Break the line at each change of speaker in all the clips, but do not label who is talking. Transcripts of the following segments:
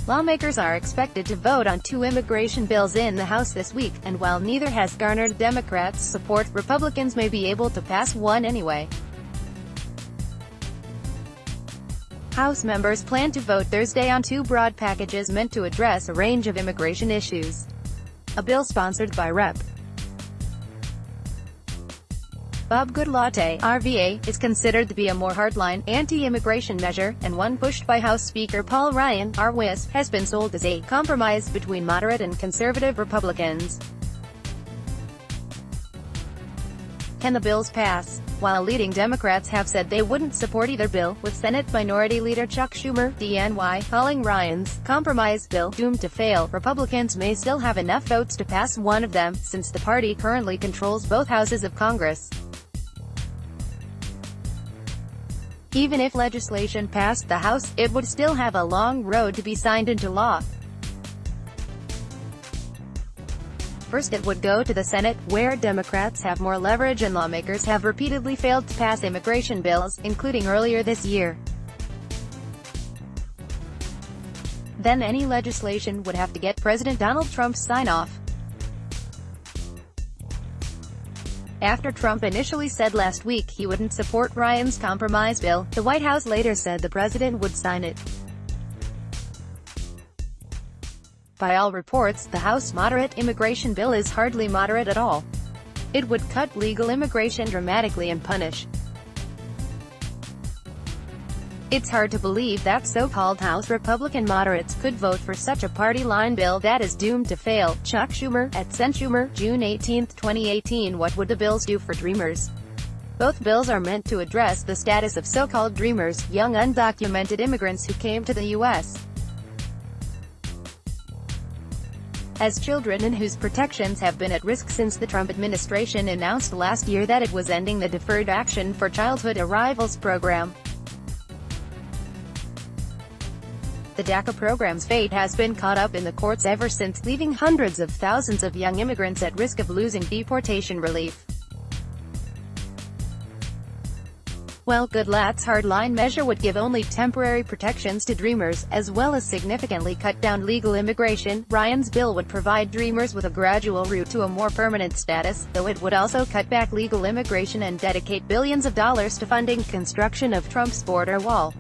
Lawmakers are expected to vote on two immigration bills in the House this week, and while neither has garnered Democrats' support, Republicans may be able to pass one anyway. House members plan to vote Thursday on two broad packages meant to address a range of immigration issues. A bill sponsored by Rep. Bob Goodlatte, RVA, is considered to be a more hardline, anti-immigration measure, and one pushed by House Speaker Paul Ryan, RWIS, has been sold as a compromise between moderate and conservative Republicans. Can the bills pass? While leading Democrats have said they wouldn't support either bill, with Senate Minority Leader Chuck Schumer, DNY, calling Ryan's compromise bill doomed to fail, Republicans may still have enough votes to pass one of them, since the party currently controls both houses of Congress. Even if legislation passed the House, it would still have a long road to be signed into law. First it would go to the Senate, where Democrats have more leverage and lawmakers have repeatedly failed to pass immigration bills, including earlier this year. Then any legislation would have to get President Donald Trump's sign-off. After Trump initially said last week he wouldn't support Ryan's compromise bill, the White House later said the president would sign it. By all reports, the House moderate immigration bill is hardly moderate at all. It would cut legal immigration dramatically and punish. It's hard to believe that so-called House Republican moderates could vote for such a party-line bill that is doomed to fail. Chuck Schumer, at @Schumer, June 18, 2018. What would the bills do for Dreamers? Both bills are meant to address the status of so-called Dreamers, young undocumented immigrants who came to the U.S. as children and whose protections have been at risk since the Trump administration announced last year that it was ending the Deferred Action for Childhood Arrivals program. The DACA program's fate has been caught up in the courts ever since, leaving hundreds of thousands of young immigrants at risk of losing deportation relief. While Goodlatte's hardline measure would give only temporary protections to Dreamers, as well as significantly cut down legal immigration, Ryan's bill would provide Dreamers with a gradual route to a more permanent status, though it would also cut back legal immigration and dedicate billions of dollars to funding construction of Trump's border wall.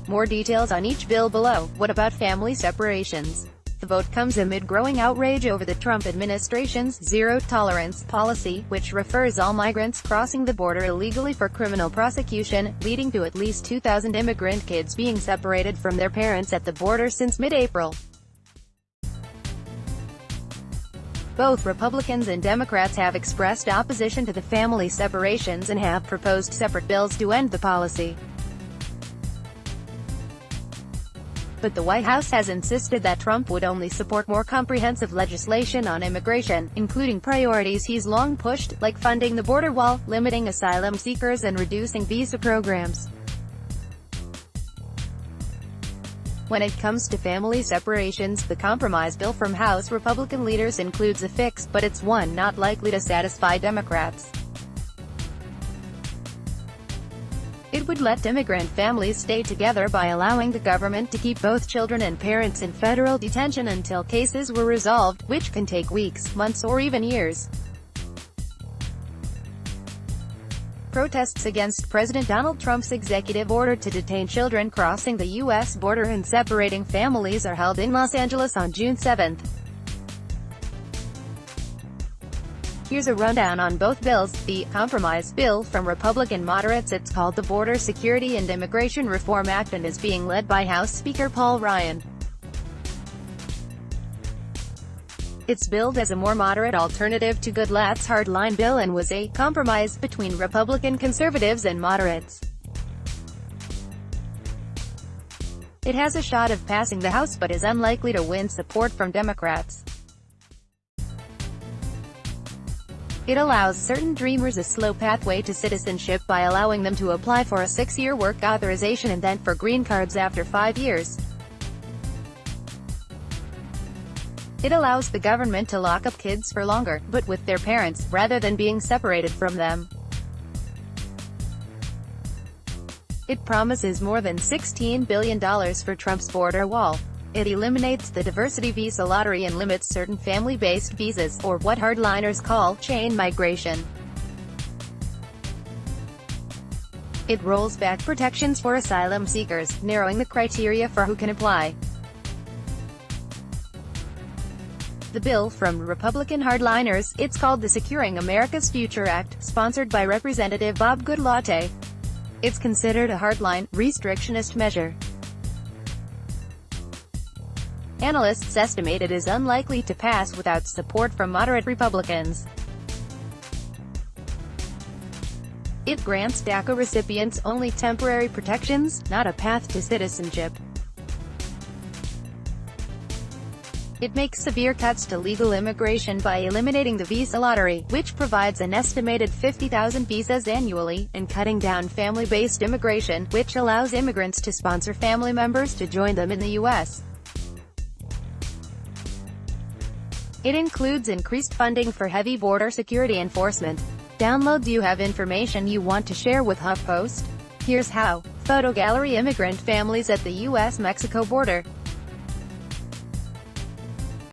More details on each bill below. What about family separations? The vote comes amid growing outrage over the Trump administration's zero-tolerance policy, which refers all migrants crossing the border illegally for criminal prosecution, leading to at least 2,000 immigrant kids being separated from their parents at the border since mid-April. Both Republicans and Democrats have expressed opposition to the family separations and have proposed separate bills to end the policy. But the White House has insisted that Trump would only support more comprehensive legislation on immigration, including priorities he's long pushed, like funding the border wall, limiting asylum seekers and reducing visa programs. When it comes to family separations, the compromise bill from House Republican leaders includes a fix, but it's one not likely to satisfy Democrats. It would let immigrant families stay together by allowing the government to keep both children and parents in federal detention until cases were resolved, which can take weeks, months or even years. Protests against President Donald Trump's executive order to detain children crossing the U.S. border and separating families are held in Los Angeles on June 7. Here's a rundown on both bills. The compromise bill from Republican moderates, it's called the Border Security and Immigration Reform Act and is being led by House Speaker Paul Ryan. It's billed as a more moderate alternative to Goodlatte's hardline bill and was a compromise between Republican conservatives and moderates. It has a shot of passing the House but is unlikely to win support from Democrats. It allows certain Dreamers a slow pathway to citizenship by allowing them to apply for a 6-year work authorization and then for green cards after 5 years. It allows the government to lock up kids for longer, but with their parents, rather than being separated from them. It promises more than $16 billion for Trump's border wall. It eliminates the diversity visa lottery and limits certain family-based visas, or what hardliners call chain migration. It rolls back protections for asylum seekers, narrowing the criteria for who can apply. The bill, from Republican hardliners, it's called the Securing America's Future Act, sponsored by Representative Bob Goodlatte. It's considered a hardline, restrictionist measure. Analysts estimate it is unlikely to pass without support from moderate Republicans. It grants DACA recipients only temporary protections, not a path to citizenship. It makes severe cuts to legal immigration by eliminating the visa lottery, which provides an estimated 50,000 visas annually, and cutting down family-based immigration, which allows immigrants to sponsor family members to join them in the U.S. It includes increased funding for heavy border security enforcement. Download. Do you have information you want to share with HuffPost? Here's how. Photo gallery: immigrant families at the U.S.-Mexico border.